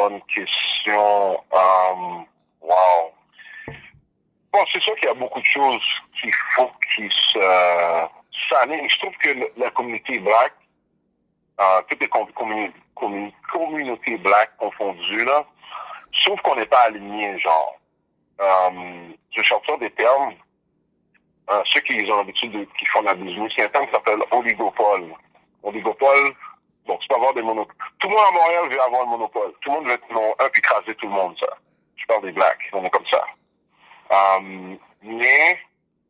bonne question. Wow. Bon, c'est sûr qu'il y a beaucoup de choses qu'il faut qu'ils s'alignent. Je trouve que la communauté black, toutes les communautés black confondues, là, sauf qu'on n'est pas alignés, genre. Je sortir des termes. Ceux qui ont l'habitude qui font la business, il y a un terme qui s'appelle oligopole. Oligopole, bon, tu peux avoir des monopoles. Tout le monde à Montréal veut avoir le monopole. Tout le monde veut être numéro un puis écraser tout le monde, ça. Je parle des blacks, on est comme ça. Mais,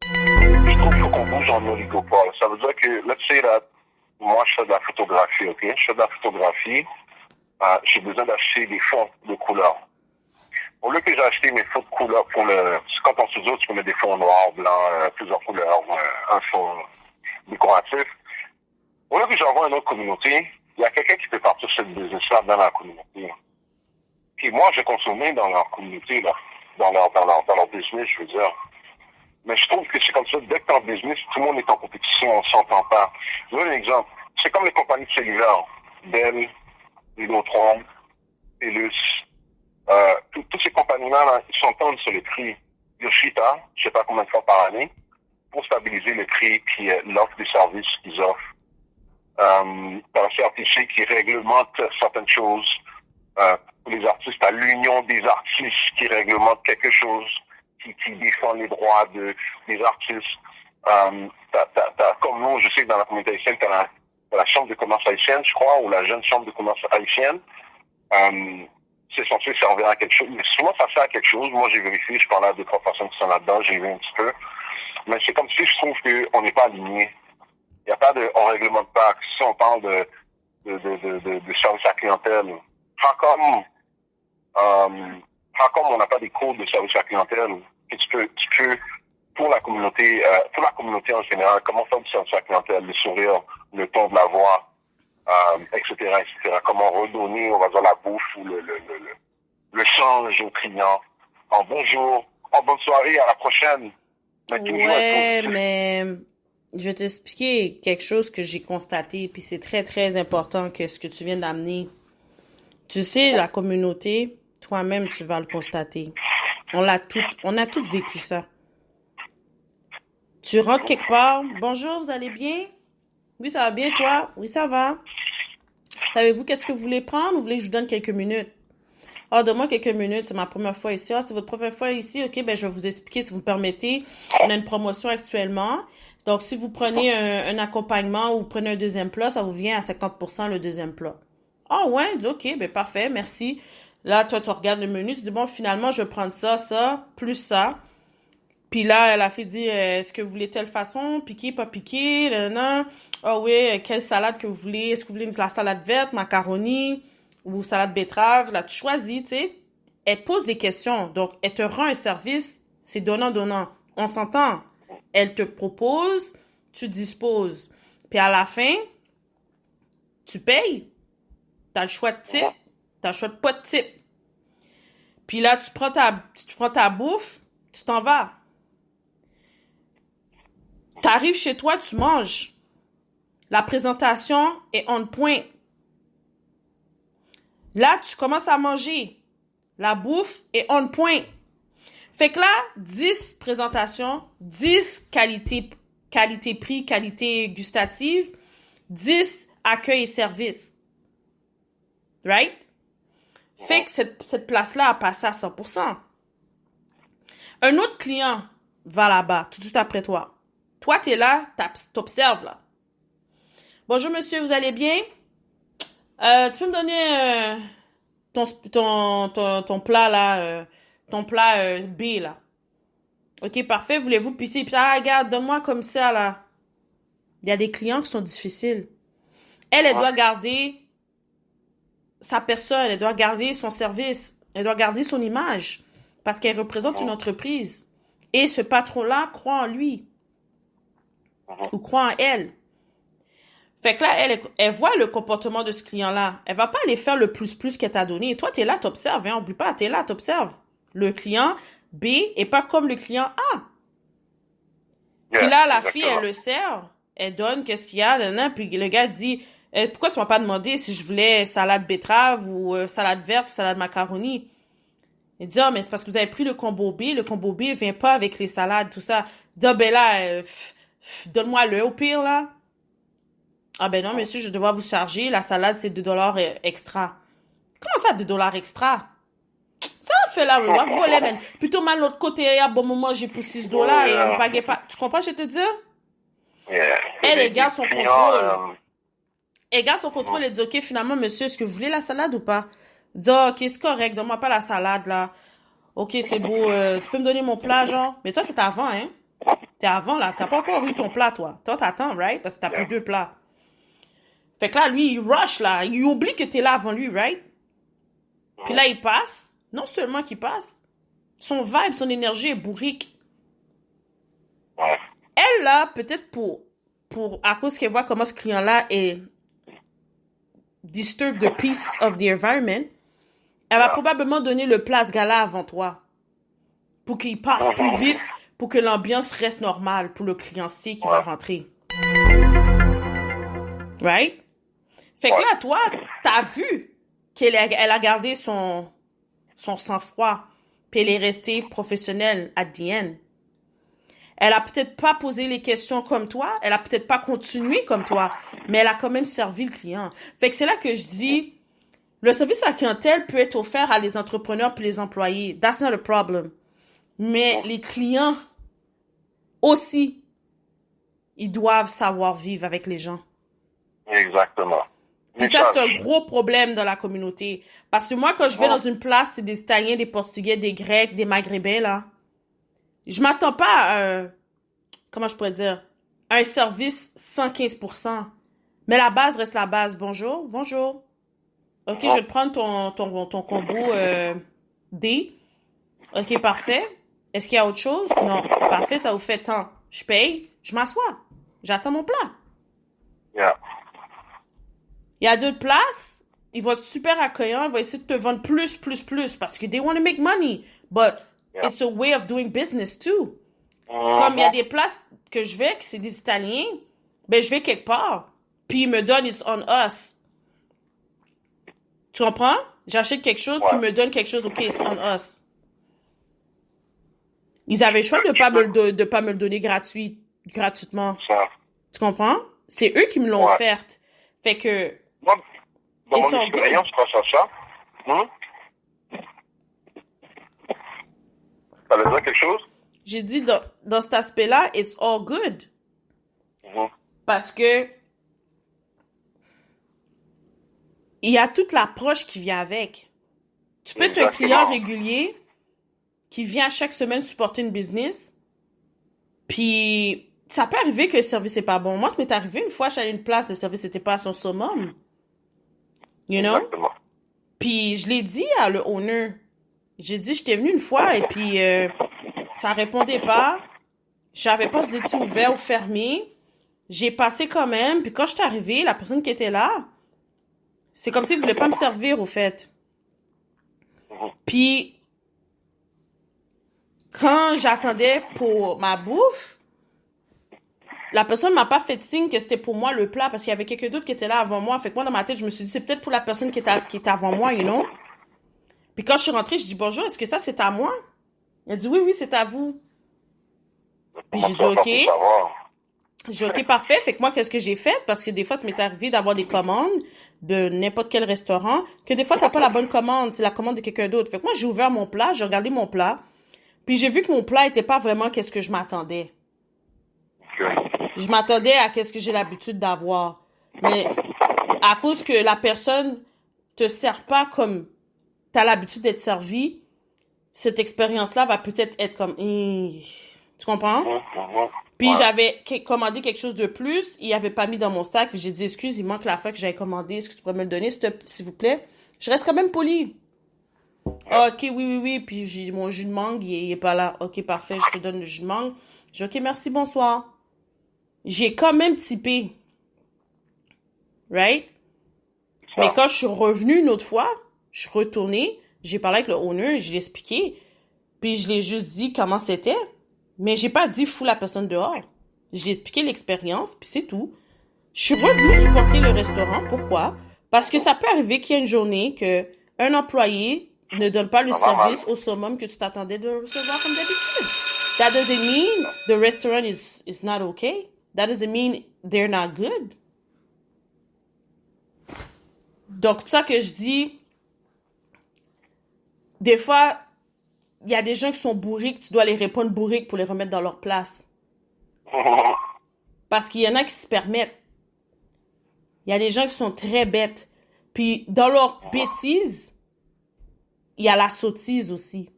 je trouve qu'il faut qu'on bouge en oligopole. Ça veut dire que, let's say that, moi, je fais de la photographie, ok? Je fais de la photographie. J'ai besoin d'acheter des fonds de couleur. Au lieu que j'ai acheté mes fonds de couleur pour quand en studio, tu peux mettre des fonds noirs, blancs, plusieurs couleurs, un fond décoratif. Au lieu que j'envoie à une autre communauté, il y a quelqu'un qui peut partir cette business-là dans la communauté. Puis moi, j'ai consommé dans leur communauté, là, dans leur business, je veux dire. Mais je trouve que c'est comme ça, dès que t'es en business, tout le monde est en compétition, on s'entend pas. Je vous donne un exemple. C'est comme les compagnies de cellulaire. Dell, Vidéotron, Telus, toutes ces compagnies-là, là, ils s'entendent sur les prix. Yoshida, je sais pas combien de fois par année, pour stabiliser le prix puis l'offre des services qu'ils offrent. T'as la CRTC qui réglemente certaines choses. Pour les artistes, t'as l'Union des artistes qui réglemente quelque chose, qui défend les droits des artistes. Comme nous, je sais que dans la communauté haïtienne, t'as la Chambre de commerce haïtienne, je crois, ou la jeune Chambre de commerce haïtienne. C'est censé servir à quelque chose. Mais souvent, ça sert à quelque chose. Moi, j'ai vérifié, je parlais à 2-3 personnes qui sont là-dedans, j'ai vu un petit peu. Mais c'est comme si je trouve qu'on n'est pas alignés. Il n'y a pas on réglemente pas. Si on parle de service à clientèle, how come on n'a pas des codes de service à clientèle que tu peux pour la communauté en général, comment faire du service à clientèle, le sourire, le ton de la voix, etc., etc. Comment redonner, on va dire, la bouffe ou le change au client. En bonjour, en bonne soirée, à la prochaine. Mais ouais, mais je vais t'expliquer quelque chose que j'ai constaté, puis c'est très, très important que ce que tu viens d'amener. Tu sais, la communauté, toi-même, tu vas le constater. On a toutes vécu ça. Tu rentres quelque part, bonjour, vous allez bien? Oui, ça va bien, toi? Oui, ça va. Savez-vous qu'est-ce que vous voulez prendre ou vous voulez que je vous donne quelques minutes? Ah, donne-moi quelques minutes, c'est ma première fois ici. Ah, c'est votre première fois ici? Ok, ben je vais vous expliquer si vous me permettez. On a une promotion actuellement. Donc, si vous prenez un accompagnement ou vous prenez un deuxième plat, ça vous vient à 50% le deuxième plat. Ah ouais, dis ok, ben parfait, merci. Là, toi, tu regardes le menu, tu dis bon, finalement, je vais prendre ça, plus ça. Puis là, la fille dit, est-ce que vous voulez telle façon, piqué, pas piqué, non. Ah oui, quelle salade que vous voulez? Est-ce que vous voulez la salade verte, macaroni ou salade betterave? Là, tu choisis, tu sais. Elle pose des questions. Donc, elle te rend un service, c'est donnant-donnant. On s'entend. Elle te propose, tu disposes. Puis à la fin, tu payes. T'as le choix de type, t'as le choix de pas de type. Puis là, tu prends ta bouffe, tu t'en vas. T'arrives chez toi, tu manges. La présentation est on point. Là, tu commences à manger. La bouffe est on point. Fait que là, 10 présentations, 10 qualité-prix, qualité gustative, 10 accueil et service. Right? Fait que cette place-là a passé à 100%. Un autre client va là-bas, tout de suite après toi. Toi, t'es là, t'observes là. Bonjour monsieur, vous allez bien? Tu peux me donner ton plat là, ton plat B là. Ok, parfait. Voulez-vous pisser? Puis regarde, donne-moi comme ça là. Il y a des clients qui sont difficiles. Elle doit garder sa personne, elle doit garder son service, elle doit garder son image parce qu'elle représente une entreprise. Et ce patron-là croit en lui ou croit en elle. Fait que là, elle voit le comportement de ce client-là. Elle va pas aller faire le plus qu'elle t'a donné. Et toi, t'es là, t'observes, hein, oublie pas, t'es là, t'observes. Le client B est pas comme le client A. Puis là, la fille, elle le sert, elle donne qu'est-ce qu'il y a, puis le gars dit, Pourquoi tu m'as pas demandé si je voulais salade betterave ou salade verte ou salade macaroni? Il dit, ah, mais c'est parce que vous avez pris le combo B. Le combo B vient pas avec les salades, tout ça. Il dit, ah, ben là, donne-moi le au pire, là. Ah, ben non, monsieur, je dois vous charger. La salade, c'est 2 $ extra. Comment ça, 2 $ extra? Ça fait là, on va voler, man. Plutôt, mal, l'autre côté, à bon moment, j'ai pour 6 $ et on pague pas. Tu comprends, je te dis? Elle, elle garde son contrôle. Elle garde son contrôle et dit, OK, finalement, monsieur, est-ce que vous voulez la salade ou pas? Il dit, OK, c'est correct, donne-moi pas la salade, là. OK, c'est beau, tu peux me donner mon plat, genre? Mais toi, t'es avant, hein? T'es avant, là. T'as pas encore eu ton plat, toi. Toi, t'attends, right? Parce que t'as pris 2 plats. Fait que là, lui, il rush, là. Il oublie que t'es là avant lui, right? Puis là, il passe. Non seulement qu'il passe, son vibe, son énergie est bourrique. Elle, là, peut-être à cause qu'elle voit comment ce client-là est disturb the peace of the environment, elle va probablement donner le plat à ce gars-là avant toi. Pour qu'il parte plus vite, pour que l'ambiance reste normale pour le client C qui va rentrer. Right? Fait que là, toi, t'as vu qu'elle a gardé son sang-froid, puis elle est restée professionnelle at the end. Elle a peut-être pas posé les questions comme toi, elle a peut-être pas continué comme toi, mais elle a quand même servi le client. Fait que c'est là que je dis, le service à la clientèle peut être offert à les entrepreneurs puis les employés. That's not a problem. Mais les clients aussi, ils doivent savoir vivre avec les gens. Exactement. Puis ça, c'est un gros problème dans la communauté. Parce que moi, quand je vais dans une place, c'est des Italiens, des Portugais, des Grecs, des Maghrébins, là. Je m'attends pas à comment je pourrais dire, un service 115%. Mais la base reste la base. Bonjour, bonjour. OK, je vais te prendre ton combo D. OK, parfait. Est-ce qu'il y a autre chose? Non. Parfait, ça vous fait tant. Je paye, je m'assois. J'attends mon plat. Yeah. Il y a 2 places. Ils vont être super accueillants. Ils vont essayer de te vendre plus parce que they want to make money. But it's a way of doing business too. Comme il y a des places que je vais, que c'est des Italiens, ben je vais quelque part. Puis ils me donnent It's on us. Tu comprends? J'achète quelque chose, puis ils me donnent quelque chose, OK, It's on us. Ils avaient le choix de pas me le donner gratuitement. Ça. Tu comprends? C'est eux qui me l'ont offerte. Fait que... Moi, dans mon expérience face à ça, ça veut dire quelque chose? J'ai dit, dans cet aspect-là, it's all good. Parce que il y a toute l'approche qui vient avec. Tu peux être un client régulier qui vient chaque semaine supporter une business, puis ça peut arriver que le service n'est pas bon. Moi, ça m'est arrivé une fois, je suis allée à une place, le service n'était pas à son summum. You know? Exactement. Puis je l'ai dit à le owner. J'ai dit, j'étais venue une fois et puis ça répondait pas. Je savais pas si c'était ouvert ou fermé. J'ai passé quand même. Puis quand je suis arrivée, la personne qui était là, c'est comme s'il voulait pas me servir, au fait. Puis quand j'attendais pour ma bouffe, la personne m'a pas fait signe que c'était pour moi le plat parce qu'il y avait quelqu'un d'autre qui était là avant moi. Fait que moi, dans ma tête, je me suis dit, c'est peut-être pour la personne qui était avant moi, you know? Puis quand je suis rentrée, je dis, bonjour, est-ce que ça, c'est à moi? Elle a dit, oui, c'est à vous. Puis j'ai dit, OK. J'ai dit, OK, parfait. Fait que moi, qu'est-ce que j'ai fait? Parce que des fois, ça m'est arrivé d'avoir des commandes de n'importe quel restaurant, que des fois, t'as pas la bonne commande, c'est la commande de quelqu'un d'autre. Fait que moi, j'ai ouvert mon plat, j'ai regardé mon plat, puis j'ai vu que mon plat était pas vraiment qu'est-ce que je m'attendais. Je m'attendais à qu'est-ce que j'ai l'habitude d'avoir. Mais à cause que la personne te sert pas comme t'as l'habitude d'être servi, cette expérience-là va peut-être être comme... Tu comprends? Puis j'avais commandé quelque chose de plus, il avait pas mis dans mon sac, j'ai dit, excuse, il manque la fois que j'avais commandé, est-ce que tu pourrais me le donner, s'il vous plaît? Je reste quand même poli. OK, oui, puis mon jus de mangue, il est pas là. OK, parfait, je te donne le jus de mangue. J'ai dit, OK, merci, bonsoir. J'ai quand même typé. Right? Mais quand je suis revenue une autre fois, je suis retournée, j'ai parlé avec le owner, je l'ai expliqué, puis je l'ai juste dit comment c'était. Mais j'ai pas dit fous la personne dehors. J'ai expliqué l'expérience, puis c'est tout. Je suis revenue supporter le restaurant. Pourquoi? Parce que ça peut arriver qu'il y ait une journée que un employé ne donne pas le Ça va mal. service au summum que tu t'attendais de recevoir comme d'habitude. That doesn't mean the restaurant is not okay. That doesn't mean they're not good. Donc, c'est pour ça que je dis, des fois, il y a des gens qui sont bourriques, tu dois les répondre bourriques pour les remettre dans leur place. Parce qu'il y en a qui se permettent. Il y a des gens qui sont très bêtes. Puis, dans leur bêtise, il y a la sottise aussi.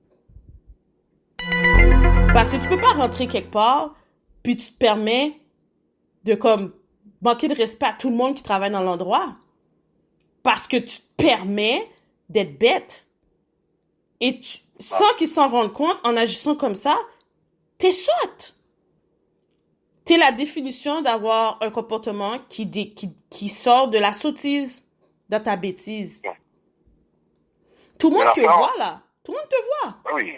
Parce que tu peux pas rentrer quelque part, puis tu te permets de comme manquer de respect à tout le monde qui travaille dans l'endroit. Parce que tu te permets d'être bête. Et sans qu'ils s'en rendent compte, en agissant comme ça, t'es sotte. T'es la définition d'avoir un comportement qui sort de la sottise dans ta bêtise. Tout le monde te voit, là. Tout le monde te voit. Oui.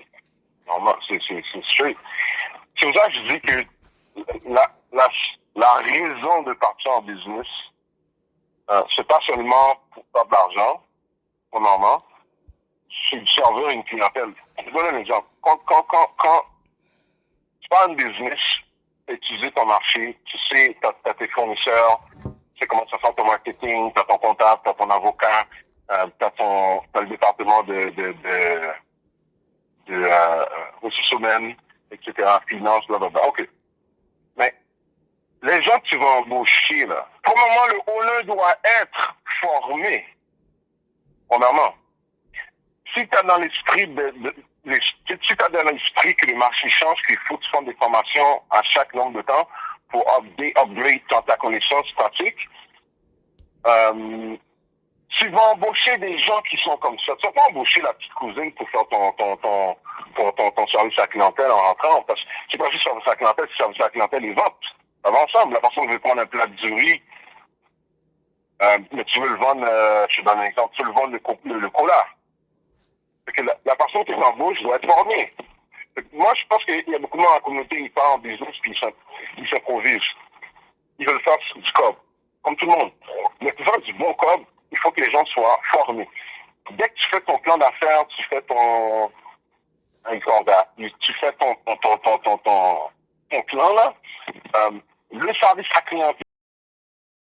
Normalement, c'est straight. C'est pour ça que je dis que la raison de partir en business, c'est pas seulement pour faire de l'argent, normalement, c'est de servir une clientèle. Je vais donner un exemple. Quand tu pars en business, tu utilises ton marché, tu sais, t'as tes fournisseurs, tu sais comment ça fait ton marketing, t'as ton comptable, t'as ton avocat, t'as le département de ressources humaines, etc., finances, blablabla. OK. Mais les gens que tu vas embaucher, là, premièrement, le owner doit être formé. Premièrement. Si tu as dans l'esprit si tu as dans l'esprit que le marché change, qu'il faut que tu fasses des formations à chaque nombre de temps pour upgrade ta connaissance pratique, tu vas embaucher des gens qui sont comme ça. Tu vas pas embaucher la petite cousine pour faire ton service à la clientèle en rentrant, parce que c'est pas juste service à la clientèle, c'est service à la clientèle et vente. Ça va ensemble. La personne veut prendre un plat de riz, mais tu veux le vendre, je te donne un exemple, tu veux le vendre le cola. Que la personne qui t'embauche doit être formée. Moi, je pense qu'il y a beaucoup de gens dans la communauté, ils partent en business puis ils s'improvisent. Ils veulent faire du cob, comme tout le monde. Mais pour faire du bon cob, il faut que les gens soient formés. Dès que tu fais ton plan d'affaires, tu fais ton plan là, le service à clientèle